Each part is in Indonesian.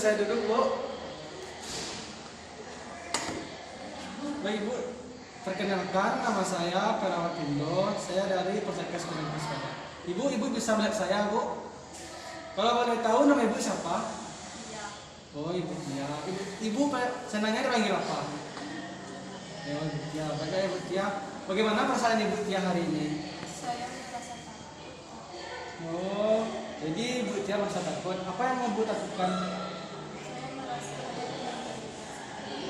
saya duduk, Bu. Baik, Bu. Perkenalkan, nama saya Perawat Indo. Saya dari Poltekkes Kemenkes. Ibu bisa melihat saya, Bu? Kalau boleh tahu nama Ibu siapa? Iya. Oh, Ibu Tia. Ibu senangnya dipanggil apa? Ya, Ibu Tia. Baiklah, Ibu Tia. Bagaimana perasaan Ibu Tia hari ini? Saya merasa takut. Oh, jadi Ibu Tia merasa takut. Apa yang Ibu takutkan? Saya merasa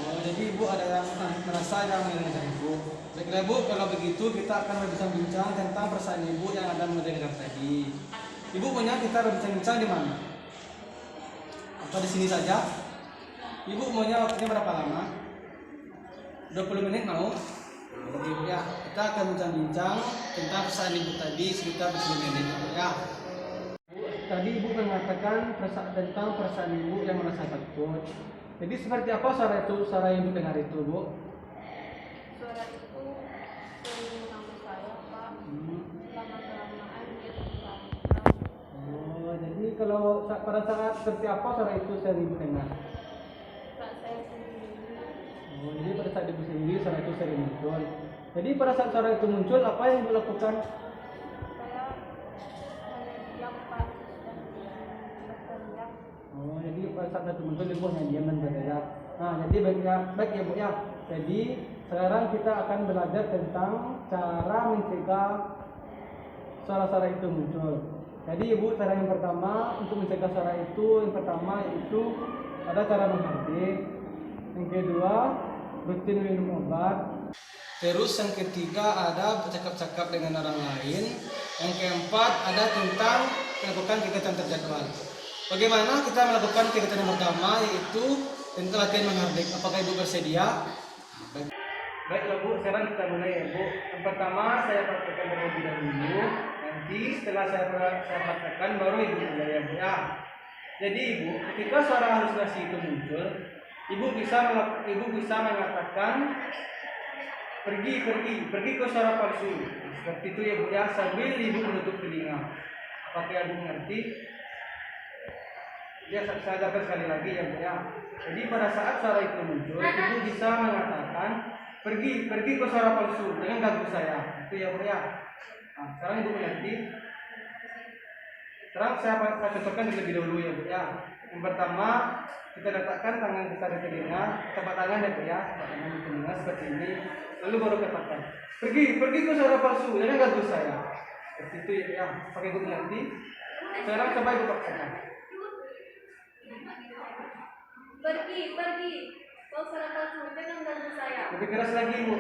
Oh, jadi Ibu ada yang merasa yang mendengar Ibu. Baiklah, Bu, kalau begitu kita akan berbincang-bincang tentang perasaan Ibu yang ada mendengar tadi. Ibu punya kita berbincang-bincang di mana? Apa di sini saja? Ibu maunya waktunya berapa lama? 20 menit mau? Oke, Bu, ya. Kita akan bincang-bincang tentang perasaan Ibu tadi sekitar 20 menit, Bu, ya. Tadi Ibu mengatakan tentang perasaan Ibu yang merasa takut. Jadi seperti apa suara yang Ibu dengar itu, Bu? suara itu sering nama saya, Pak. Lama-kelamaan dia terperangkap. Oh, jadi kalau pada saat seperti apa suara itu sering Ibu dengar? Saat saya sendiri, Oh, jadi pada saat Ibu sendiri suara itu sering muncul. Jadi pada saat suara itu muncul, apa yang Ibu lakukan? saya hanya diam, Pak, dan berteriak. Oh, jadi pada saat itu muncul Ibu hanya diam dan berteriak. Nah, jadi baik ya Bu ya. Jadi sekarang kita akan belajar tentang cara mencegah suara-suara itu muncul. Jadi Ibu, cara yang pertama untuk mencegah suara itu, yang pertama yaitu ada cara menghardik. Yang kedua, rutin minum obat. Terus yang ketiga ada bercakap-cakap dengan orang lain. Yang keempat ada tentang melakukan kegiatan terjadwal. Bagaimana kita melakukan kegiatan yang pertama yaitu tentang latihan menghardik. Apakah Ibu bersedia? Baiklah, Bu, sekarang kita mulai ya, Bu. Yang pertama saya praktekkan terlebih dahulu. Nanti setelah saya praktekkan baru Ibu mulai ya, Bu, ya. Jadi Ibu, ketika suara halusinasi itu muncul, Ibu bisa mengatakan pergi ke suara palsu. Seperti itu ya, Bu, ya, sambil Ibu menutup telinga. Apakah Ibu mengerti? Ya, saya ajarkan sekali lagi ya, Bu, ya. Jadi pada saat suara itu muncul, Ibu bisa mengatakan pergi ke suara palsu, jangan ganggu saya. Itu ya, Bu, ya. Nah, sekarang Ibu mengerti. Sekarang saya akan contohkan terlebih dahulu ya, Bu, ya. Yang pertama, kita letakkan tangan kita di telinga, telapak tangan ya, Bu, ya, telapak tangan di telinga seperti ini. Lalu baru katakan pergi ke suara palsu, jangan ganggu saya. Seperti itu ya, Bu, ya. Pakai Ibu mengerti. Sekarang coba Ibu paksakan. Pergi, kau suara palsu, jangan ganggu saya. Lebih keras lagi, Bu.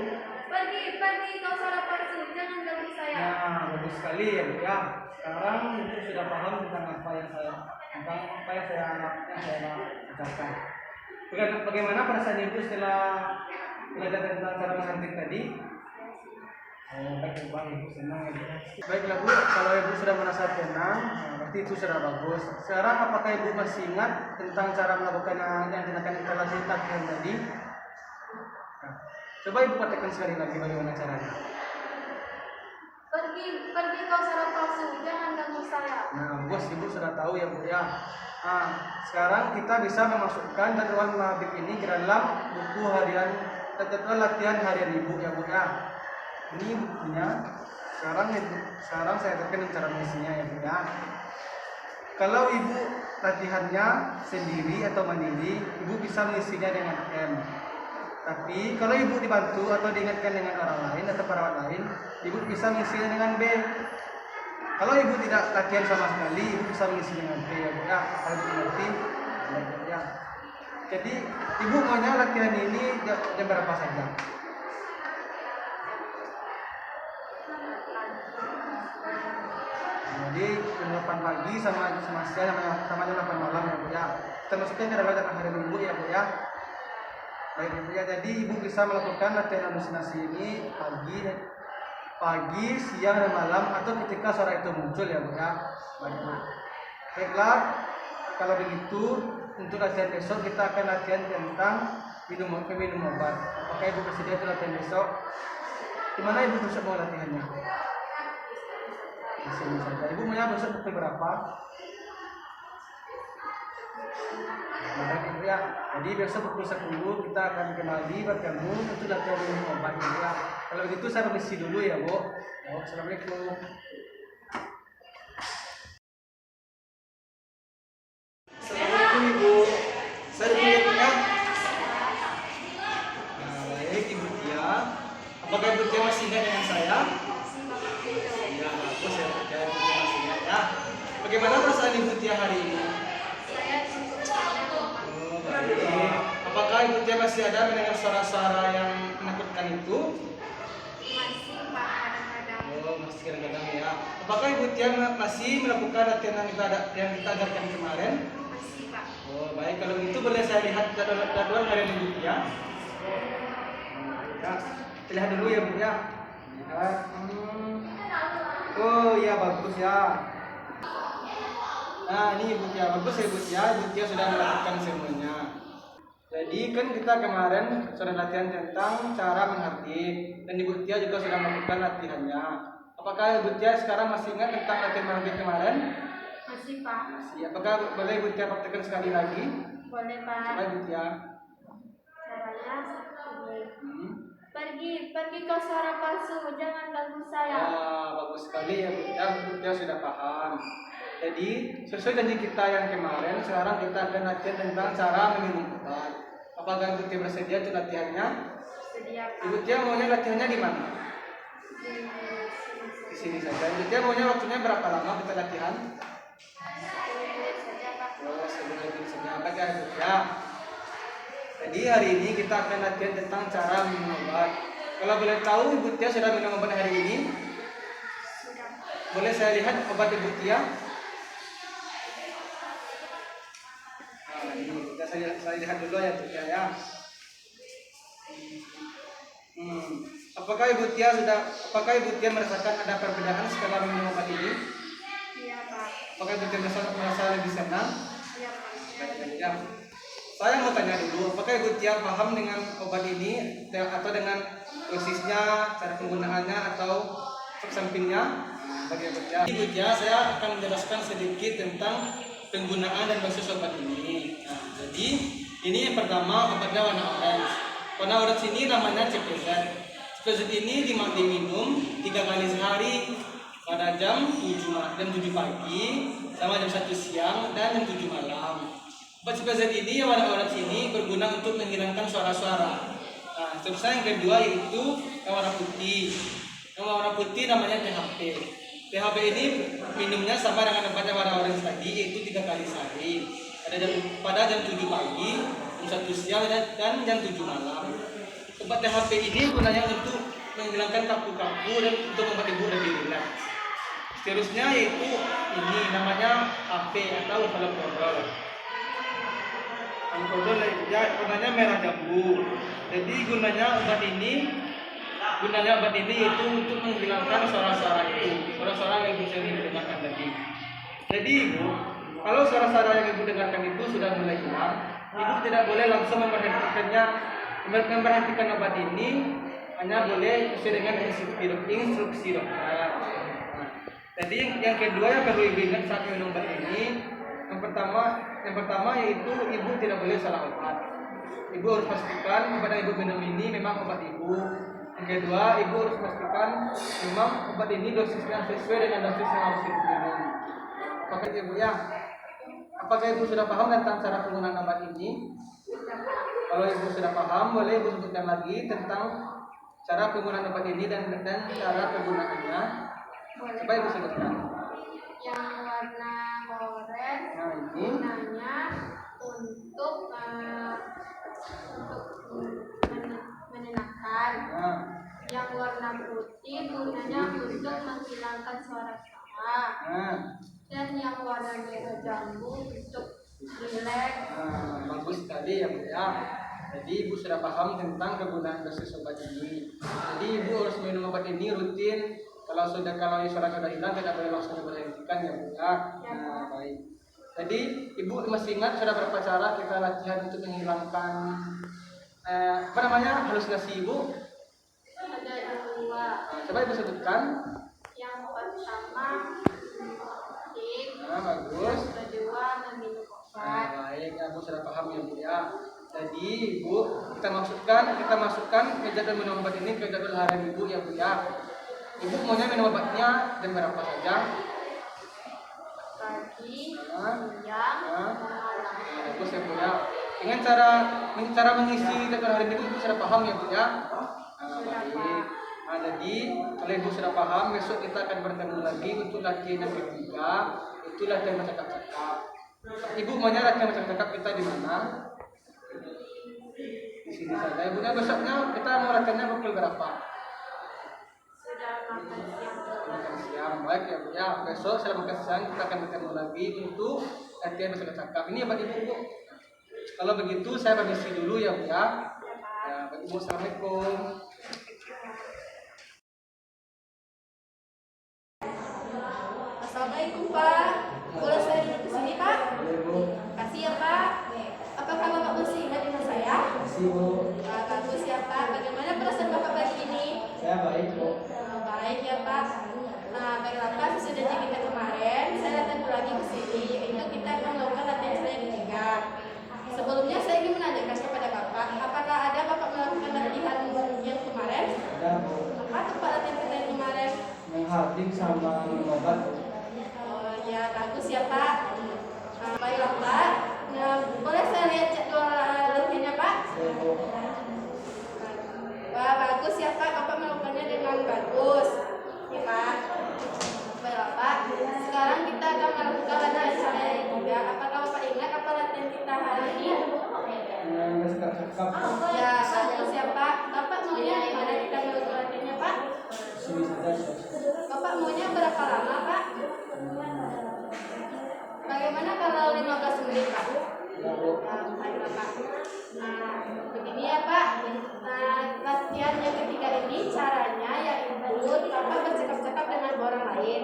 Pergi, kau suara palsu, jangan ganggu saya. Nah, bagus sekali ya, Bu, ya. Sekarang Ibu sudah paham tentang apa yang saya ucapkan. Bagaimana perasaan Ibu setelah belajar tentang cara menghardik tadi? Oh, baik, Ibu senang ya, Bu. Baiklah, Bu, kalau Ibu sudah merasa tenang, berarti itu sudah bagus. Sekarang apakah Ibu masih ingat tentang cara melakukan yang tindakan instalasi latihan tadi? Nah, coba Ibu praktekkan sekali lagi bagaimana caranya. Pergi kau suara palsu, jangan ganggu saya. Nah, bos, Ibu sudah tahu ya, Bu, ya. Nah, sekarang kita bisa memasukkan jadwal menghardik ini ke dalam buku harian jadwal latihan harian Ibu ya, Bu, ya. Ini bukunya. Sekarang saya akan cara mengisinya ya, Bu, ya. Kalau Ibu latihannya sendiri atau mandiri, Ibu bisa mengisinya dengan M. Tapi kalau Ibu dibantu atau diingatkan dengan orang lain atau perawat lain, Ibu bisa mengisinya dengan B. Kalau Ibu tidak latihan sama sekali, Ibu bisa mengisi dengan B ya, Bu, ya. Kalau Ibu mengerti, ya. Jadi Ibu maunya latihan ini jam berapa saja? Jadi jam 8 pagi sama siang sama jam 8 malam ya, Bu, ya. Termasuknya adalah jam hari Minggu ya, Bu, ya. Baik, Ibu, ya. Jadi Ibu bisa melakukan latihan halusinasi ini pagi, siang dan malam atau ketika suara itu muncul ya, Bu, ya. Baik, Bu. Baiklah, kalau begitu untuk latihan besok kita akan latihan tentang minum obat. Apakah Ibu bersedia untuk latihan besok? Di mana Ibu besok mau latihannya? Di sini saja. Ibu maunya besok pukul berapa? Baik Ibu ya. Jadi besok pukul 10 kita akan kembali bertemu untuk latihan minum obat Ibu ya. Kalau begitu saya permisi dulu ya Bu. Assalamualaikum. Assalamualaikum Ibu. Saya dulu ya Bu ya. Nah, baik Ibu Tia. Apakah Ibu Tia masih ingat dengan saya? Ya, bagus ya Bu Tia. Ibu Tia masih ingat ya. Bagaimana perasaan Ibu Tia hari ini? Saya cukup takut. Oh, baik. Apakah Ibu Tia masih ada mendengar suara-suara yang menakutkan itu? Masih Pak kadang-kadang. Oh, masih kadang-kadang ya. Apakah Ibu Tia masih melakukan latihan yang kita ajarkan kemarin? Masih Pak. Oh, baik. Kalau begitu boleh saya lihat jadwal harian Ibu Tia? Ya, kita lihat dulu ya Bu ya. Lihat. Oh, iya bagus ya. Nah, ini Ibu Tia, bagus ya Ibu Tia. Ibu Tia sudah melakukan semuanya. Jadi kan kita kemarin sudah latihan tentang cara menghardit dan Ibu Tia juga sudah melakukan latihannya. Apakah Ibu Tia sekarang masih ingat tentang latihan menghardit kemarin? Masih Pak. Masih. Apakah boleh Ibu Tia praktekkan sekali lagi? Boleh Pak. Coba Ibu Tia. Caranya seperti ini. Hmm. Pergi ke suara palsu, jangan ganggu saya. Bagus sekali ya Bu Tia. Ibu Tia sudah paham. Jadi sesuai janji kita yang kemarin, sekarang kita akan latihan tentang cara meminum obat. Apakah Ibu Tia bersedia untuk latihannya? Sedia Pak. Ibu Tia maunya latihannya di mana? Di sini saja. Ibu Tia maunya waktunya berapa lama kita latihan? 10 menit saja Pak. Oh, 10 menit saja. Baik ya Ibu Tia. Jadi hari ini kita akan latihan tentang cara minum obat. Kalau boleh tahu Ibu Tia sudah minum obat hari ini? Sudah. Boleh saya lihat obat Ibu Tia? Nah, ini kita saya lihat dulu ya Bu Tia ya. Apakah Ibu Tia merasakan ada perbedaan setelah minum obat ini? Iya Pak. Apakah Ibu Tia merasa lebih senang? Iya Pak. Ya. Saya mau tanya dulu, apakah Ibu Tia paham dengan obat ini atau dengan dosisnya, cara penggunaannya atau efek sampingnya? Bagi Ibu Tia. Ibu Tia, saya akan menjelaskan sedikit tentang penggunaan dan dosis obat ini. Nah, jadi ini yang pertama obatnya warna orange. Warna orange ini namanya CPZ. CPZ ini diminum 3 kali sehari pada jam 7 pagi, sama jam 1 siang dan jam 7 malam. Obat CPZ ini yang warna orange ini berguna untuk menghilangkan suara-suara. Nah, terusnya yang kedua yaitu yang warna putih. Yang warna putih namanya THP. THP ini minumnya sama dengan obatnya warna orange tadi, yaitu 3 kali sehari pada jam 7 pagi, jam 1 siang dan jam 7 malam. Obat THP ini gunanya untuk menghilangkan kaku-kaku dan untuk membuat ibu lebih rileks. Seterusnya yaitu ini namanya AP atau haloperidol. Haloperidol ya, warnanya merah jambu. Jadi gunanya obat ini yaitu untuk menghilangkan suara-suara itu, suara-suara yang ibu sering dengarkan tadi. Jadi ibu, kalau suara-suara yang ibu dengarkan itu sudah mulai hilang, ibu tidak boleh langsung memberhentikan obat ini, hanya boleh sesuai dengan instruksi dokter. Jadi yang kedua yang perlu ibu ingat saat minum obat ini, yang pertama yaitu ibu tidak boleh salah obat. Ibu harus pastikan obat yang ibu minum ini memang obat ibu. Yang kedua, ibu harus pastikan memang obat ini dosisnya sesuai dengan dosis yang harus ibu minum. Apakah ibu ya? Apakah ibu sudah paham tentang cara penggunaan obat ini? Kalau ibu sudah paham, boleh ibu sebutkan lagi tentang cara penggunaan obat ini dan cara penggunaannya. Coba ibu sebutkan. Yang warna oranye Nah, ini gunanya untuk menenangkan. Nah, Yang warna putih gunanya untuk menghilangkan suara-suara. nah, Dan yang warna merah jambu untuk rileks. bagus sekali ya Bu ya. Jadi ibu sudah paham tentang kegunaan dosis obat ini. Jadi ibu harus minum obat ini rutin. Kalau suara sudah hilang tidak boleh langsung diberhentikan ya Bu ya. Nah, baik. Jadi ibu masih ingat sudah berapa cara kita latihan untuk menghilangkan halusinasi ibu? Ada dua. Coba ibu sebutkan. Yang pertama musik. Nah, bagus. Yang kedua meminum obat. Baik, ibu sudah paham ya Jadi Ibu, kita masukkan jadwal minum obat ini ke jadwal harian Ibu ya Bu ya. Ibu maunya minum obatnya jam berapa saja? Pagi, Nah, siang, nah, malam. bagus ya Bu ya. Dengan cara mengisi jadwal harian Ibu sudah paham ya Bu ya? Baik. Nah, jadi kalau Ibu sudah paham, besok kita akan bertemu lagi untuk latihan yang ketiga, itu latihan bercakap-cakap. Ibu maunya latihan bercakap-cakap kita di mana? Di sini saja. Ibunya besoknya kita mau latihannya pukul berapa? Sudah makan siang. Makan siang. Baik ya Bu ya. Besok setelah makan siang kita akan bertemu lagi untuk latihan bercakap-cakap. Ini ya Pak Ibu. Kalau begitu saya permisi dulu ya Bu ya. Ya, Pak Ibu, assalamualaikum. Assalamualaikum Pak. Boleh saya duduk di sini Pak? Boleh Bu. Kasih ya Pak. Apakah Bapak masih ingat dengan saya? Kasih Bu. Bagus ya Pak. Bagaimana perasaan Bapak pagi ini? Saya baik Bu. Baik ya Pak. Nah, baiklah Pak, sesudah janji kita kemarin, saya datang lagi ke sini, yaitu kita akan melakukan latihan cara yang ketiga. Sebelumnya saya ingin menanyakan kepada Bapak, apakah ada Bapak melakukan latihan yang kemarin? Ada Bu. Apa tempat latihan kita yang kemarin? Yang harding sama minum obat Bu. Oh ya, bagus ya Pak. Nah, baiklah Pak. Nah, boleh saya lihat jadwal latihannya Pak? Boleh Bu. Wah, bagus ya Pak, Bapak melakukannya dengan bagus. Ya Pak. Baiklah Pak. Sekarang kita akan melakukan latihan cara yang ketiga. Apakah Bapak ingat apa latihan kita hari ini? Yang bercakap-cakap Bu. Ya, bagus ya Pak. Bapak maunya di mana kita melakukan latihannya Pak? Sini saja Bu. Bapak maunya berapa lama Pak? Bagaimana kalau 15 menit Pak? Ya Bu. Baiklah Pak. Nah, begini ya Pak. Nah, latihan yang ketiga ini caranya yaitu Bapak bercakap-cakap dengan orang lain.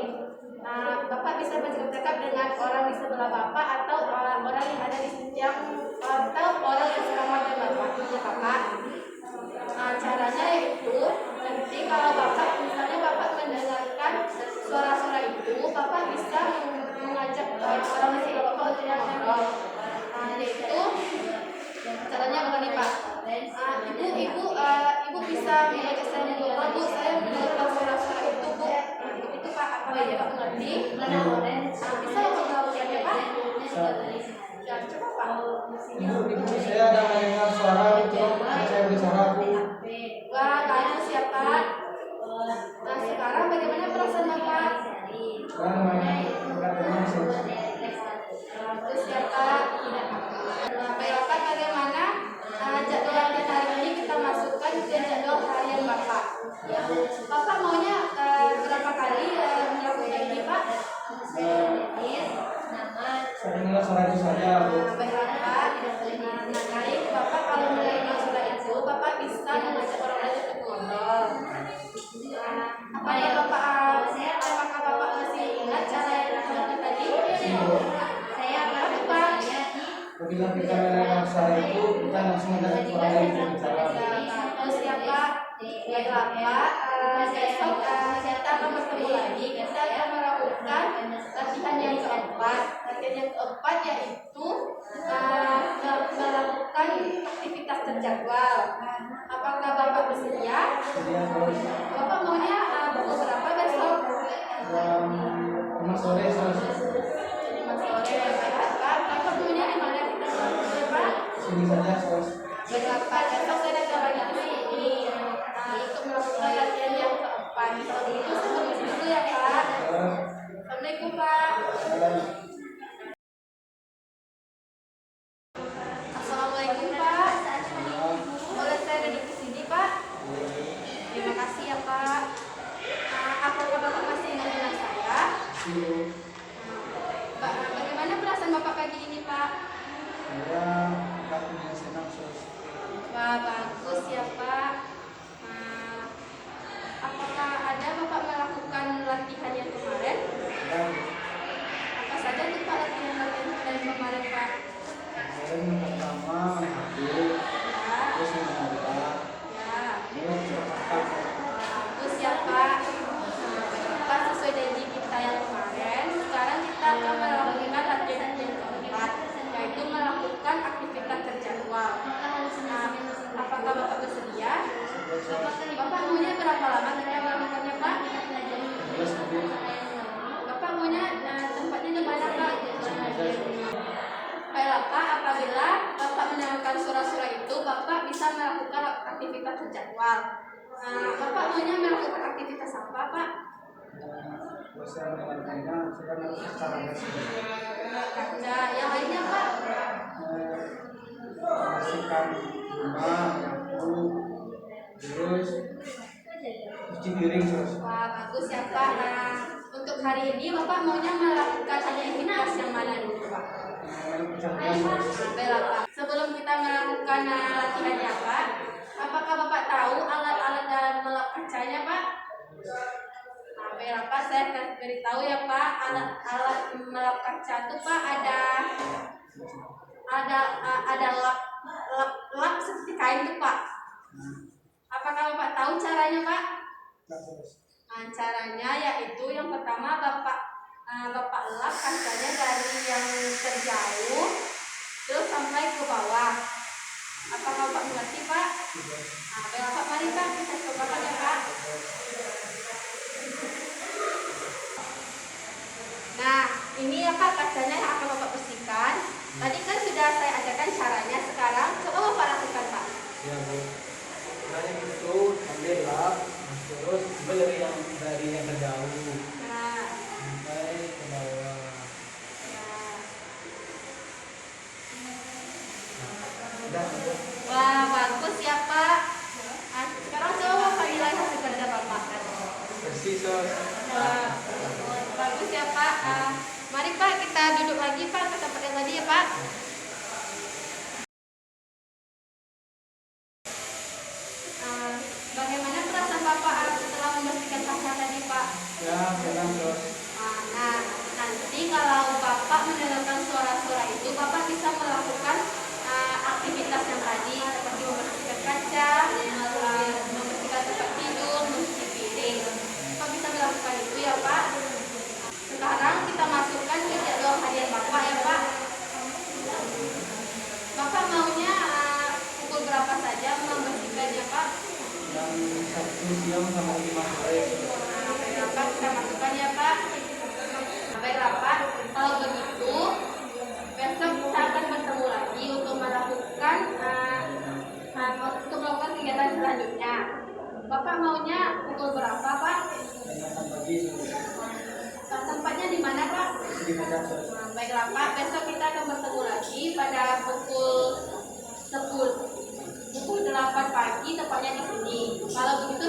Nah, Bapak bisa bercakap-cakap dengan orang di sebelah Bapak atau orang yang ada di atau orang yang sekamar dengan Bapak. Nah, caranya yaitu nanti kalau Bapak misalnya Bapak mendengarkan suara-suara itu, Bapak bisa mengajak orang di sebelah Bapak untuk ngobrol. Nah, yaitu caranya begini Pak. Ibu bisa mengajak saya ngobrol Bu. Saya mendengarkan suara-suara itu Bu. Nah, itu Pak. Apakah Bapak mengerti? Bisa Bapak melakukannya Pak? Ya, coba Pak. Ibu, saya ada mendengar suara untuk saya bicara Bu. Wah, bagus ya Pak. Nah, sekarang bagaimana perasaan Bapak? Sekarang mendengar Bagus ya Pak. Nah, baiklah Pak, bagaimana jadwal latihan hari ini kita masukkan ke jadwal harian Bapak. Bapak maunya berapa kali melakukan ini Pak? Saya dengar suara itu saja Bu. Nah, baiklah Pak. Nah, baik Bapak kalau menerima surat itu, Bapak bisa mengajak orang lain untuk ngobrol. Nah, apakah Bapak masih ingat cara yang dilakukan tadi? Saya Pak. Apabila kita mendengar suara itu, kita langsung mengajak orang lain untuk bicara. Bagus ya Pak. Baiklah Pak. Besok kita akan bertemu lagi. Kita akan melakukan latihan yang keempat. Latihan yang keempat yaitu melakukan aktivitas terjadwal. Apakah Bapak bersedia? Jadi Bu, Bapak maunya pukul berapa besok? jam 5 sore selesai. 5 sore. Baiklah Pak. Bapak maunya di mana kita melakukan Pak? Sini saja selesai. Baiklah Pak. Besok saya datang lagi ke sini untuk melakukan latihan yang keempat. Kalau begitu saya permisi dulu ya Pak. Assalamualaikum Pak. Assalamualaikum Pak. Boleh saya duduk di sini Pak? Terima kasih ya Pak. Apakah Bapak masih ingat dengan saya? Bagaimana perasaan Bapak pagi ini Pak? Saya punya senang sus. Wah, bagus ya Pak. Apakah ada Bapak melakukan latihan yang kemarin? Dan Apa saja tuh Pak latihan yang kemarin Pak? saya yang pertama hadir, Ya, terus mendengar, ya. terus bercakap. Bagus ya Pak. Pak sesuai janji kita yang kemarin, sekarang kita akan melakukan latihan yang keempat, yaitu melakukan aktivitas terjadwal. saya mendengarkannya, saya harus secara kaca. Yang lainnya Pak? Bersihkan rumah, nyapu, terus cuci piring terus. Wah, bagus ya Pak. Nah, untuk hari ini Bapak maunya melakukan aktivitas yang mana dulu Pak? Baiklah Pak. Sebelum kita melakukan latihannya Pak, apakah Bapak tahu alat-alat dalam melap kacanya Pak? Nah, baiklah Pak, saya akan beritahu ya Pak. Alat melap kaca itu Pak ada lap seperti kain itu Pak. Apakah Bapak tahu caranya Pak? Nah, caranya yaitu yang pertama Bapak lap kacanya dari yang terjauh terus sampai ke bawah. Apakah Bapak mengerti Pak? Nah, Bapak mari Pak kita coba ya Pak. Nah, ini ya Pak kacanya yang akan Bapak bersihkan. Tadi kan sudah saya ajarkan caranya, sekarang coba Bapak lakukan Pak. Ya Bu, caranya itu ambil lap, terus dari yang terjauh Nah, sampai ke bawah. Udah, wah bagus ya Pak. Nah, sekarang coba Bapak nilai hasil kerja Bapak. bersih sos. Wah, bagus ya Pak. Mari Pak kita duduk lagi Pak ke tempat yang tadi ya Pak. Bagaimana perasaan Bapak setelah membersihkan kaca tadi Pak? Ya, senang sos. Nah, nanti kalau Bapak mendengarkan suara-suara itu, Bapak bisa melakukan aktivitas yang tadi seperti membersihkan kaca, membersihkan tempat tidur, mencuci piring. Bapak bisa melakukan itu ya Pak. Sekarang kita masukkan ke jadwal harian Bapak ya Pak. Bapak maunya pukul berapa saja membersihkannya Pak? Jam 1 siang sampai 5 sore. Baiklah Pak, kita masukkan ya Pak. Baiklah Pak, kalau begitu besok kita akan bertemu lagi untuk melakukan kegiatan selanjutnya. Bapak maunya pukul berapa Pak? Jam pagi sos. Tempatnya di mana Pak? Di meja sos. Baiklah Pak, besok kita akan bertemu lagi pada pukul 8 pagi, tepatnya di sini. Kalau begitu